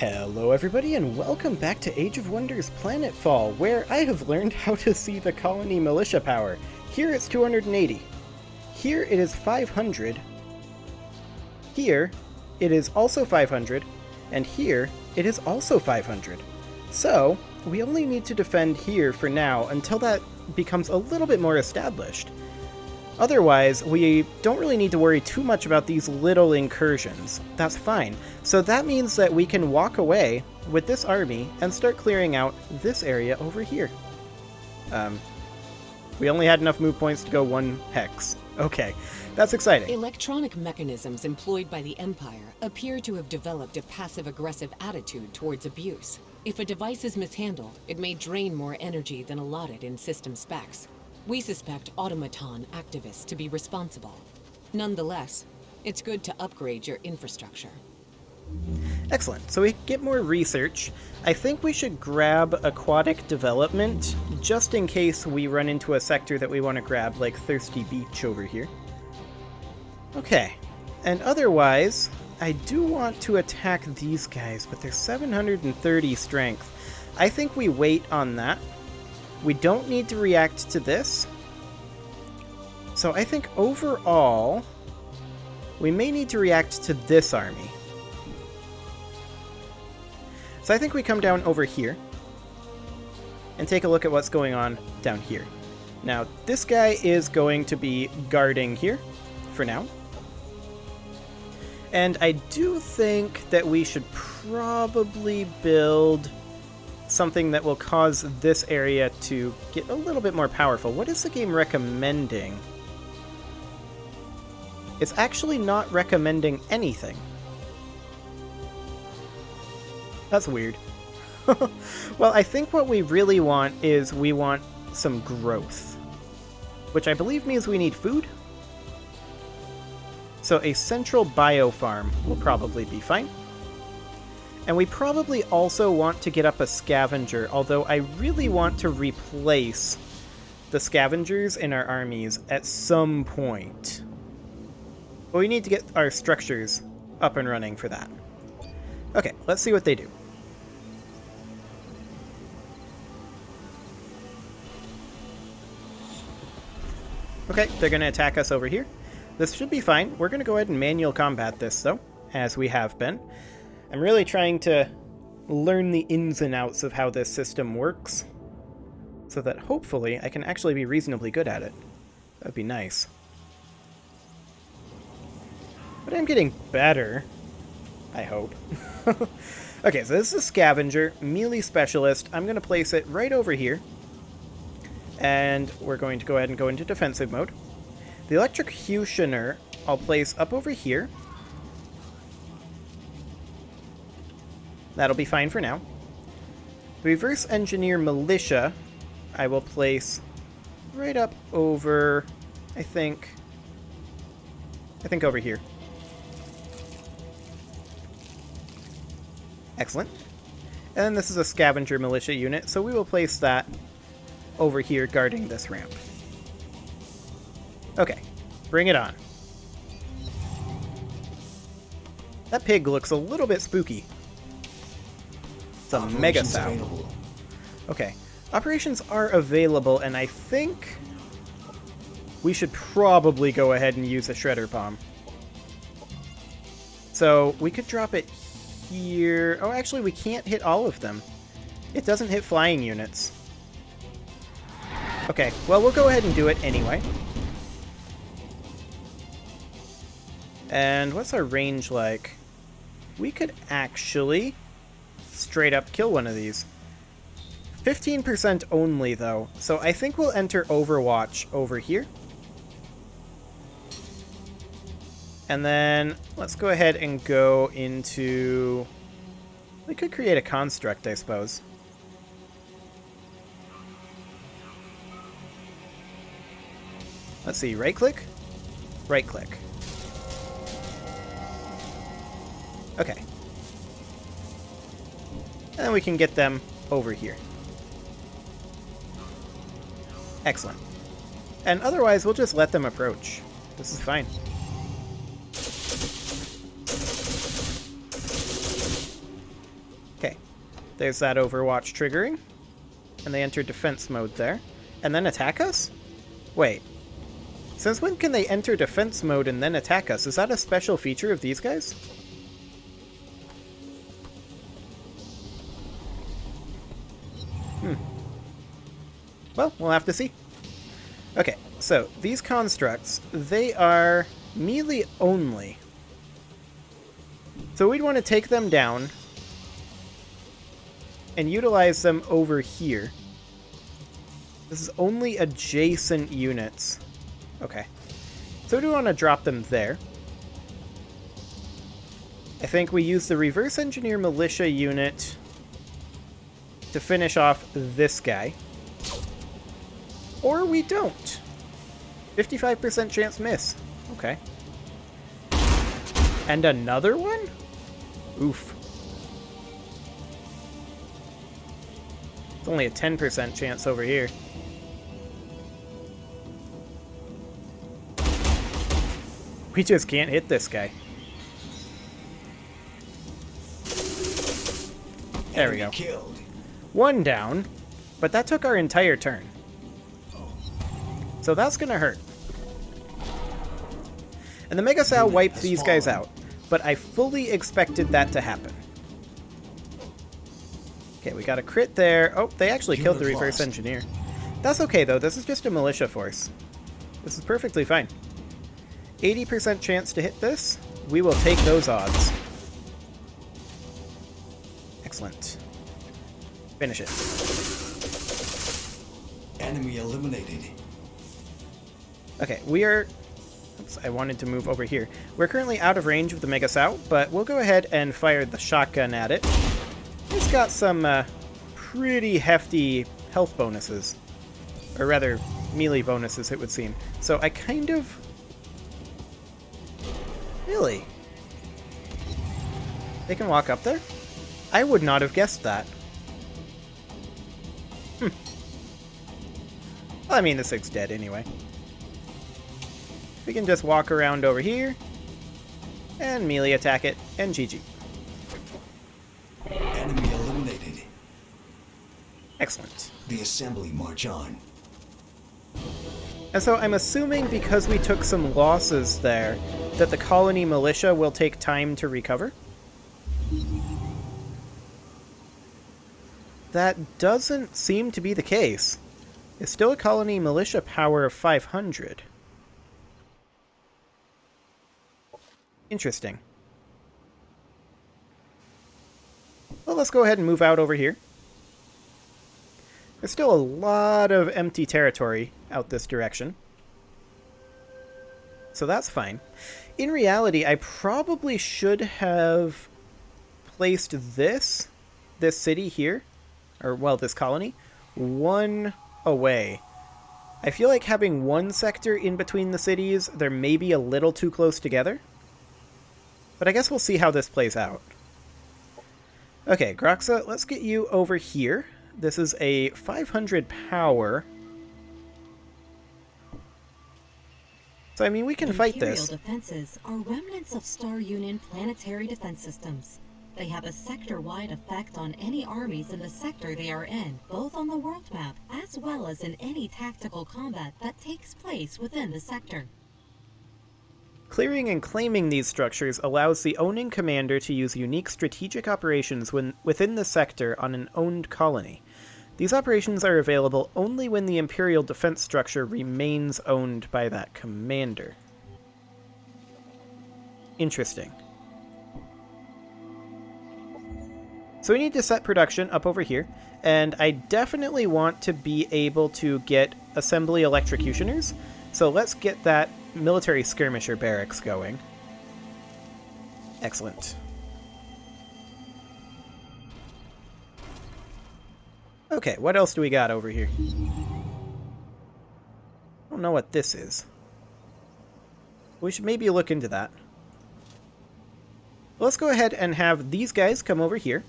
Hello everybody and welcome back to Age of Wonders Planetfall, where I have learned how to see the colony militia power. Here it's 280. Here it is 500. Here it is also 500. And here it is also 500. So, we only need to defend here for now until that becomes a little bit more established. Otherwise, we don't really need to worry too much about these little incursions. That's fine. So that means that we can walk away with this army and start clearing out this area over here. We only had enough move points to go one hex. Okay, that's exciting. Electronic mechanisms employed by the Empire appear to have developed a passive-aggressive attitude towards abuse. If a device is mishandled, it may drain more energy than allotted in system specs. We suspect automaton activists to be responsible. Nonetheless, it's good to upgrade your infrastructure. Excellent. So we get more research. I think we should grab aquatic development, just in case we run into a sector that we want to grab, like Thirsty Beach over here. Okay. And otherwise, I do want to attack these guys, but they're 730 strength. I think we wait on that. We don't need to react to this. So I think overall, we may need to react to this army. So I think we come down over here and take a look at what's going on down here. Now, this guy is going to be guarding here for now. And I do think that we should probably build something that will cause this area to get a little bit more powerful. What is the game recommending? It's actually not recommending anything. That's weird. Well, I think what we really want is we want some growth, which I believe means we need food. So a central biofarm will probably be fine. And we probably also want to get up a scavenger, although I really want to replace the scavengers in our armies at some point. But we need to get our structures up and running for that. Okay, let's see what they do. Okay, they're going to attack us over here. This should be fine. We're going to go ahead and manual combat this, though, as we have been. I'm really trying to learn the ins and outs of how this system works, so that hopefully I can actually be reasonably good at it. That'd be nice. But I'm getting better, I hope. Okay, so this is a scavenger, melee specialist. I'm going to place it right over here. And we're going to go ahead and go into defensive mode. The electrocutioner I'll place up over here. That'll be fine for now. The reverse engineer militia I will place right up over, I think over here. Excellent. And then this is a scavenger militia unit, so we will place that over here guarding this ramp. Okay, bring it on. That pig looks a little bit spooky. It's a mega sow. Okay, operations are available, and I think we should probably go ahead and use a shredder bomb. So we could drop it here. Oh, actually, we can't hit all of them. It doesn't hit flying units. Okay, well, we'll go ahead and do it anyway. And what's our range like? We could actually straight up kill one of these. 15% only, though, so I think we'll enter Overwatch over here. And then let's go ahead and go into... We could create a construct, I suppose. Let's see, right-click? Right-click. Okay. And then we can get them over here. Excellent. And otherwise, we'll just let them approach. This is fine. There's that Overwatch triggering. And they enter defense mode there. And then attack us? Wait. Since when can they enter defense mode and then attack us? Is that a special feature of these guys? Well, we'll have to see. Okay, so these constructs, they are melee only. So we'd want to take them down and utilize them over here. This is only adjacent units. Okay. So we do want to drop them there. I think we use the reverse engineer militia unit to finish off this guy. Or we don't. 55% chance miss. Okay. And another one? Oof. It's only a 10% chance over here. We just can't hit this guy. There we go. One down, but that took our entire turn. So that's gonna hurt. And the Mega Sow wiped these guys out, but I fully expected that to happen. Okay, we got a crit there. Oh, they actually killed the reverse engineer. That's okay though, this is just a militia force. This is perfectly fine. 80% chance to hit this. We will take those odds. Excellent. Finish it. Enemy eliminated. Okay, we are... Oops, I wanted to move over here. We're currently out of range of the Mega Sow, but we'll go ahead and fire the shotgun at it. It's got some pretty hefty health bonuses. Or rather, melee bonuses, it would seem. So I kind of... Really? They can walk up there? I would not have guessed that. Well, I mean, this thing's dead anyway. We can just walk around over here and melee attack it, and GG. Enemy eliminated. Excellent. The assembly march on. And so I'm assuming because we took some losses there, that the colony militia will take time to recover. That doesn't seem to be the case. It's still a colony militia power of 500. Interesting. Well, let's go ahead and move out over here. There's still a lot of empty territory out this direction. So that's fine. In reality, I probably should have placed this city here, or, well, this colony, one away. I feel like having one sector in between the cities, they're maybe a little too close together. But I guess we'll see how this plays out. Okay, Groxa, let's get you over here. This is a 500 power. So, I mean, we can fight this. Imperial defenses are remnants of Star Union planetary defense systems. They have a sector-wide effect on any armies in the sector they are in, both on the world map, as well as in any tactical combat that takes place within the sector. Clearing and claiming these structures allows the owning commander to use unique strategic operations within the sector on an owned colony. These operations are available only when the Imperial defense structure remains owned by that commander. Interesting. So we need to set production up over here, and I definitely want to be able to get assembly electrocutioners, so let's get that military skirmisher barracks going. Excellent. Okay, what else do we got over here? I don't know what this is. We should maybe look into that. Well, let's go ahead and have these guys come over here.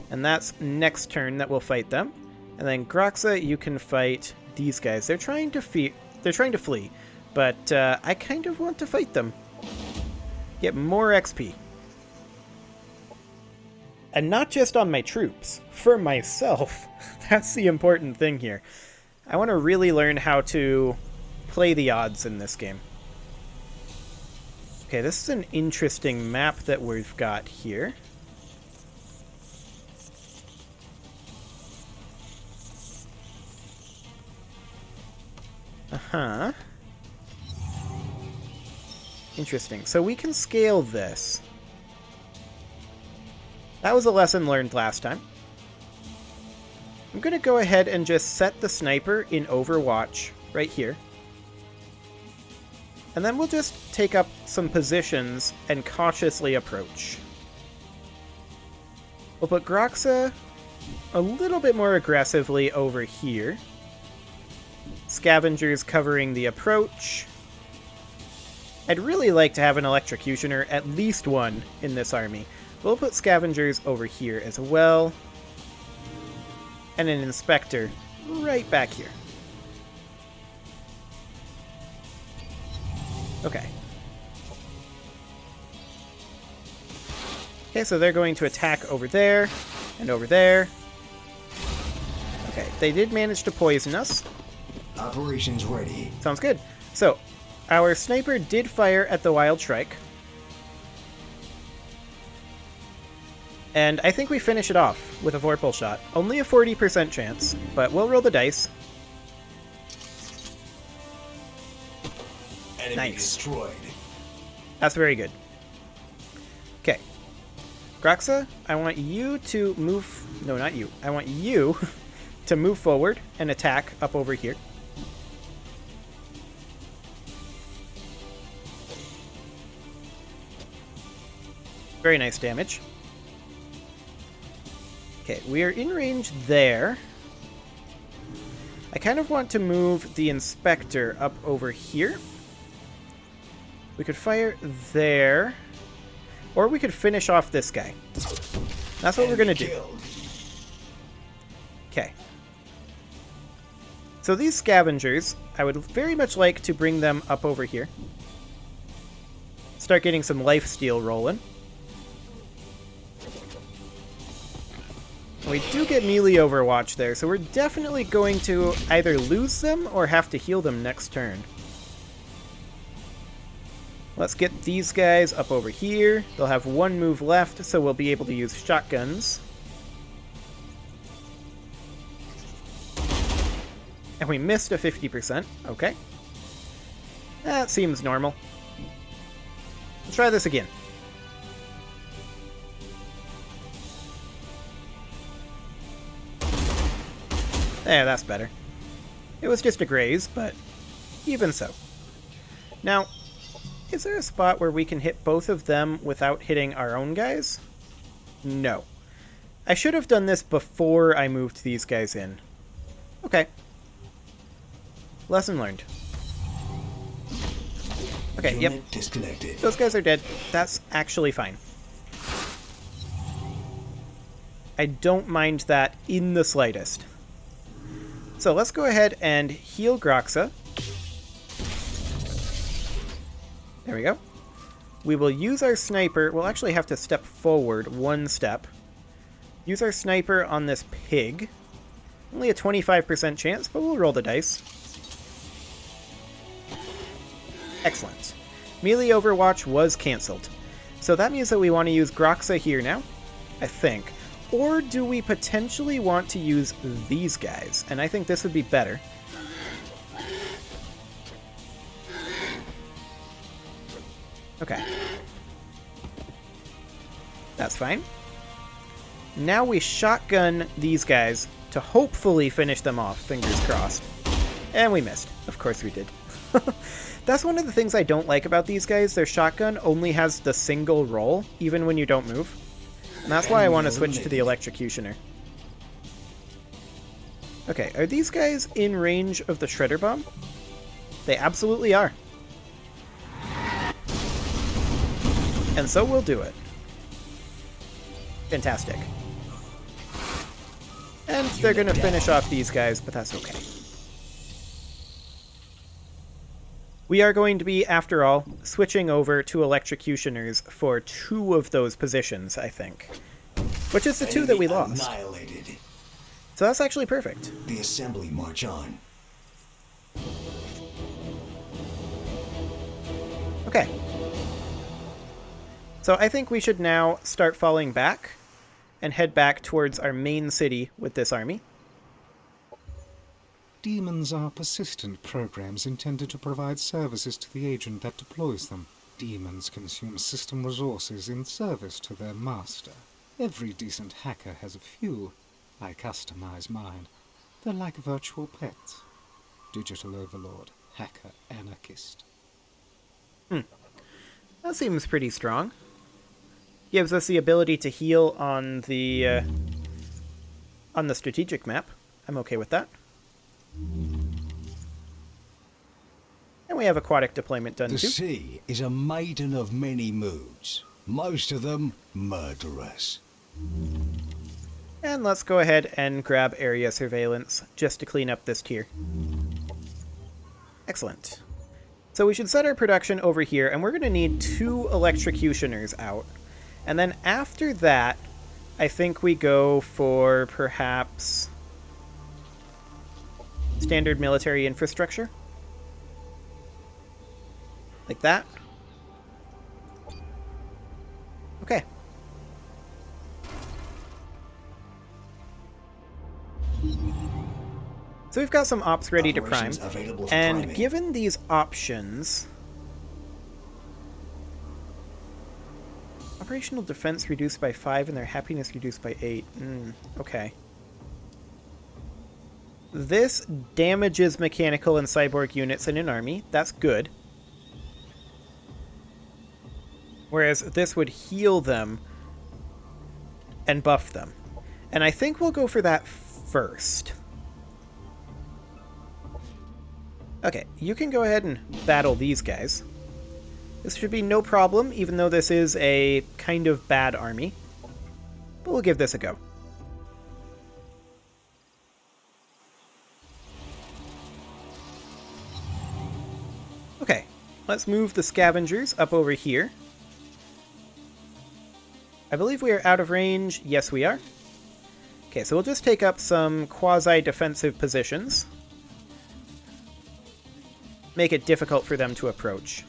And that's next turn that we'll fight them. And then Groxa, you can fight these guys. They're trying to flee, but I kind of want to fight them. Get more XP. And not just on my troops, for myself. That's the important thing here. I want to really learn how to play the odds in this game. Okay, this is an interesting map that we've got here. Uh-huh. Interesting. So we can scale this. That was a lesson learned last time. I'm going to go ahead and just set the sniper in Overwatch right here. And then we'll just take up some positions and cautiously approach. We'll put Groxa a little bit more aggressively over here. Scavengers covering the approach. I'd really like to have an Electrocutioner, at least one, in this army. We'll put Scavengers over here as well. And an Inspector right back here. Okay. Okay, so they're going to attack over there, and over there. Okay, they did manage to poison us. Operations ready. Sounds good. So, our sniper did fire at the Wild Shrike. And I think we finish it off with a Vorpal shot. Only a 40% chance, but we'll roll the dice. Enemy Nice. destroyed. That's very good. Okay. Groxa, I want you to move... No, not you. I want you to move forward and attack up over here. Very nice damage. Okay, we are in range there. I kind of want to move the Inspector up over here. We could fire there. Or we could finish off this guy. That's what we're going to do. Okay. So these Scavengers, I would very much like to bring them up over here. Start getting some lifesteal rolling. We do get melee Overwatch there, so we're definitely going to either lose them or have to heal them next turn. Let's get these guys up over here. They'll have one move left, so we'll be able to use shotguns. And we missed a 50%. Okay. That seems normal. Let's try this again. There, that's better. It was just a graze, but even so. Now, is there a spot where we can hit both of them without hitting our own guys? No. I should have done this before I moved these guys in. Okay. Lesson learned. Okay, yep. Unit disconnected. Those guys are dead. That's actually fine. I don't mind that in the slightest. So let's go ahead and heal Groxa. There we go. We will use our sniper. We'll actually have to step forward one step. Use our sniper on this pig. Only a 25% chance, but we'll roll the dice. Excellent. Melee Overwatch was cancelled. So that means that we want to use Groxa here now, I think. Or do we potentially want to use these guys? And I think this would be better. Okay. That's fine. Now we shotgun these guys to hopefully finish them off, fingers crossed. And we missed. Of course we did. That's one of the things I don't like about these guys. Their shotgun only has the single roll, even when you don't move. And that's why I want to switch to the Electrocutioner. Okay, are these guys in range of the Shredder Bomb? They absolutely are. And so we'll do it. Fantastic. And they're going to finish off these guys, but that's okay. We are going to be, after all, switching over to Electrocutioners for 2 of those positions, I think. which is the two that we lost. Annihilated. So that's actually perfect. The assembly march on. Okay. So I think we should now start falling back and head back towards our main city with this army. Demons are persistent programs intended to provide services to the agent that deploys them. Demons consume system resources in service to their master. Every decent hacker has a few. I customize mine. They're like virtual pets. Digital overlord, hacker, anarchist. That seems pretty strong. Gives us the ability to heal on the strategic map. I'm okay with that. And we have aquatic deployment done The too. sea is a maiden of many moods. Most of them murderous. And let's go ahead and grab area surveillance just to clean up this tier. Excellent. So we should set our production over here, and we're going to need 2 electrocutioners out. And then after that, I think we go for perhaps standard military infrastructure. Like that. Okay. So we've got some ops ready to prime. Operations available for And priming. given these options... Operational defense reduced by 5 and their happiness reduced by 8. Okay. This damages mechanical and cyborg units in an army. That's good. Whereas this would heal them and buff them. And I think we'll go for that first. Okay, you can go ahead and battle these guys. This should be no problem, even though this is a kind of bad army. But we'll give this a go. Okay, let's move the scavengers up over here. I believe we are out of range. Yes, we are. Okay, so we'll just take up some quasi-defensive positions. Make it difficult for them to approach.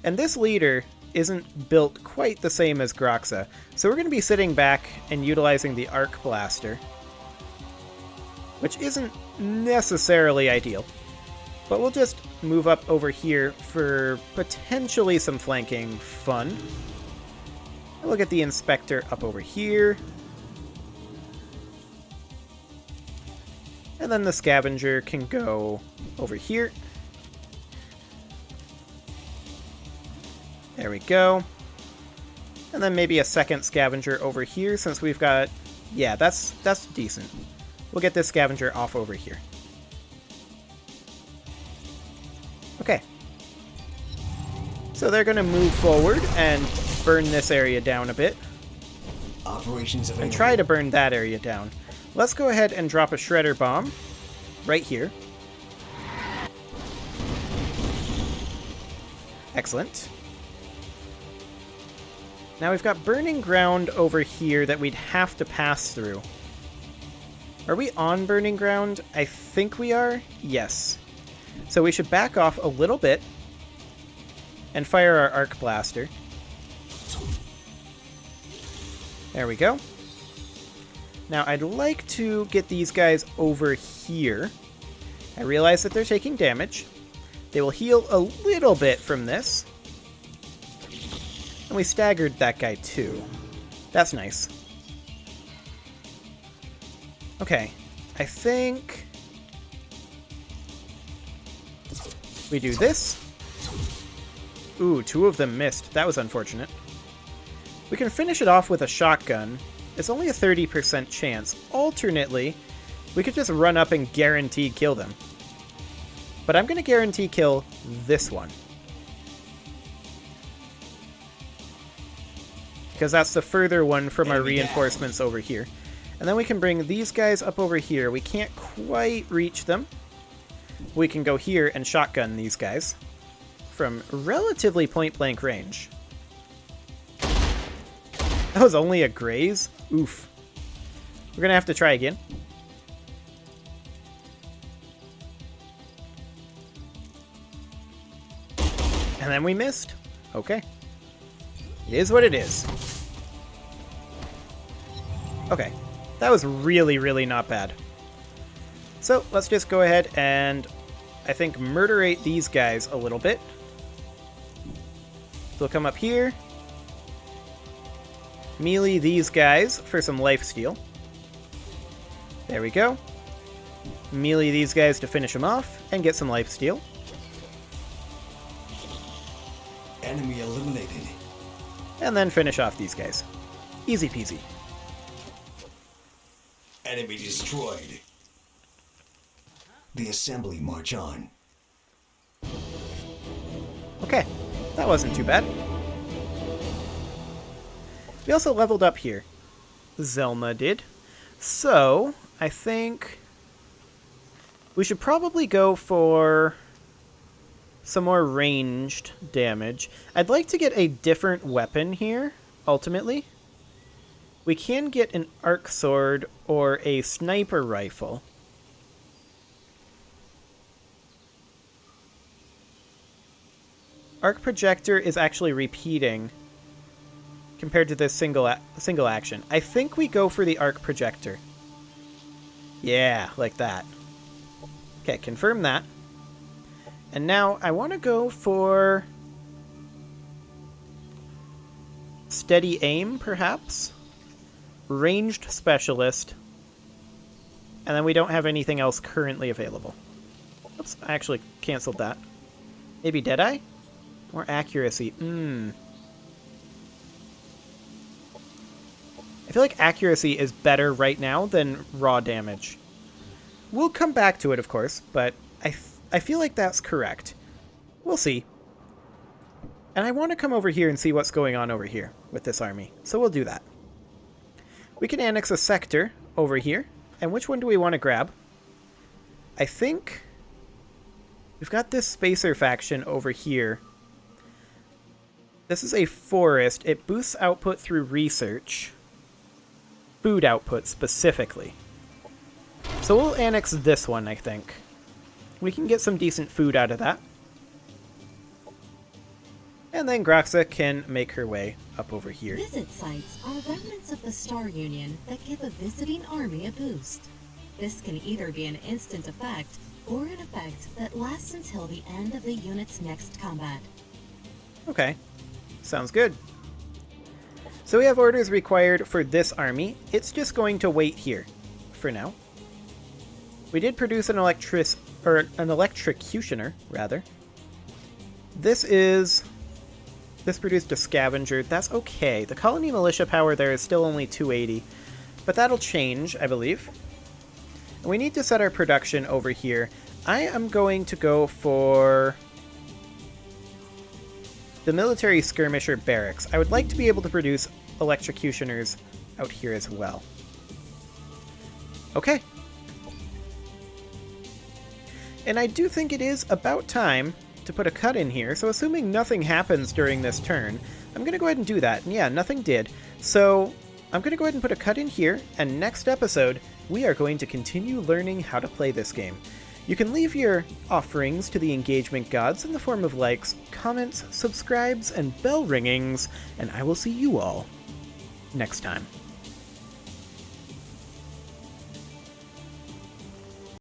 And this leader isn't built quite the same as Groxa, so we're going to be sitting back and utilizing the Arc Blaster, which isn't necessarily ideal. But we'll just move up over here for potentially some flanking fun. And we'll get the Inspector up over here. And then the Scavenger can go over here. There we go. And then maybe a second Scavenger over here, since we've got... Yeah, that's decent. We'll get this Scavenger off over here. Okay. So they're going to move forward and burn this area down a bit. Operations available. And try to burn that area down. Let's go ahead and drop a Shredder Bomb right here. Excellent. Now we've got Burning Ground over here that we'd have to pass through. Are we on Burning Ground? I think we are. Yes. So we should back off a little bit and fire our Arc Blaster. There we go. Now I'd like to get these guys over here. I realize that they're taking damage. They will heal a little bit from this. And we staggered that guy too. That's nice. Okay, I think we do this. Ooh, 2 of them missed. That was unfortunate. We can finish it off with a shotgun. It's only a 30% chance. Alternately, we could just run up and guarantee kill them. But I'm going to guarantee kill this one. Because that's the further one from our reinforcements over here. And then we can bring these guys up over here. We can't quite reach them. We can go here and shotgun these guys from relatively point-blank range. That was only a graze? Oof. We're gonna have to try again. And then we missed. Okay. It is what it is. Okay. That was really, really not bad. So, let's just go ahead and, I think, murderate these guys a little bit. They'll come up here. Melee these guys for some lifesteal. There we go. Melee these guys to finish them off and get some lifesteal. Enemy eliminated. And then finish off these guys. Easy peasy. Enemy destroyed. The assembly march on. Okay, that wasn't too bad. We also leveled up here. Zelma did. So, I think we should probably go for some more ranged damage. I'd like to get a different weapon here, ultimately. We can get an arc sword or a sniper rifle. Arc projector is actually repeating compared to this single action. I think we go for the arc projector. Yeah, like that. Okay, confirm that. And now I want to go for steady aim, perhaps? Ranged specialist. And then we don't have anything else currently available. Oops, I actually canceled that. Maybe Deadeye? More accuracy. I feel like accuracy is better right now than raw damage. We'll come back to it, of course, but I feel like that's correct. We'll see. And I want to come over here and see what's going on over here with this army, so we'll do that. We can annex a sector over here, and which one do we want to grab? I think we've got this Spacer faction over here. This is a forest. It boosts output through research. Food output, specifically. So we'll annex this one, I think. We can get some decent food out of that. And then Graxa can make her way up over here. Visit sites are remnants of the Star Union that give a visiting army a boost. This can either be an instant effect, or an effect that lasts until the end of the unit's next combat. Okay. Sounds good. So we have orders required for this army. It's just going to wait here for now. We did produce an electrocutioner, rather. This produced a scavenger. That's okay. The colony militia power there is still only 280, but that'll change, I believe. And we need to set our production over here. I am going to go for the military skirmisher barracks. I would like to be able to produce electrocutioners out here as well. Okay. And I do think it is about time to put a cut in here, so assuming nothing happens during this turn, I'm going to go ahead and do that. And yeah, nothing did. So I'm going to go ahead and put a cut in here, and next episode, we are going to continue learning how to play this game. You can leave your offerings to the engagement gods in the form of likes, comments, subscribes, and bell ringings, and I will see you all next time.